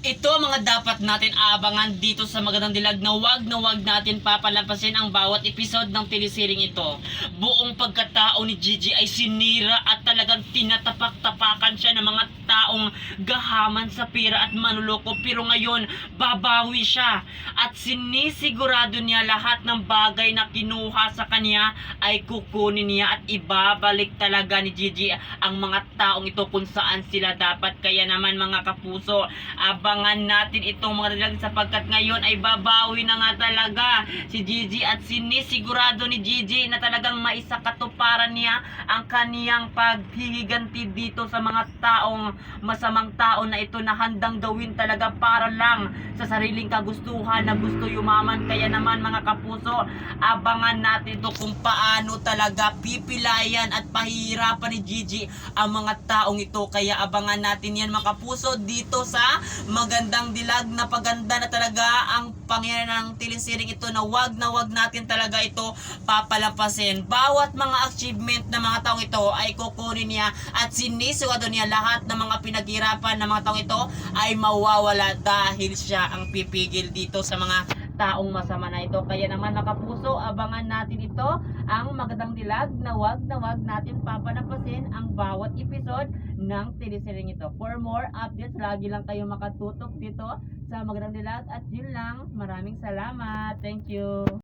Ito mga dapat natin abangan dito sa Magandang Dilag na wag natin papalampasin ang bawat episode ng telesering ito. Buong pagkatao ni Gigi ay sinira at talagang tinatapak-tapakan siya ng mga taong gahaman sa pera at manluloko, pero ngayon babawi siya at sinisigurado niya lahat ng bagay na kinuha sa kanya ay kukunin niya at ibabalik talaga ni Gigi ang mga taong ito kung saan sila dapat. Kaya naman mga kapuso, abangan natin itong mga dilag sapagkat ngayon ay babawi na nga talaga si Gigi at sinisigurado ni Gigi na talagang maisakatuparan niya ang kaniyang paghihiganti dito sa mga taong masamang tao na ito na handang gawin talaga para lang sa sariling kagustuhan na gusto yumaman. Kaya naman mga kapuso, abangan natin ito kung paano talaga pipilayan at pahihirapan ni Gigi ang mga taong ito. Kaya abangan natin yan mga kapuso dito sa Magandang Dilag na paganda na talaga ang pangyayari ng telesering ito na wag natin talaga ito papalampasin. Bawat mga achievement ng mga taong ito ay kukunin niya at sinisigurado niya lahat ng mga pinaghirapan ng mga taong ito ay mawawala dahil siya ang pipigil dito sa mga taong masama na ito. Kaya naman mga kapuso, abangan natin ito ang Magandang Dilag na wag natin papalampasin ang bawat episode ng telesering ito. For more updates, lagi lang kayo makatutok dito sa Magandang Dilag at yun lang. Maraming salamat. Thank you.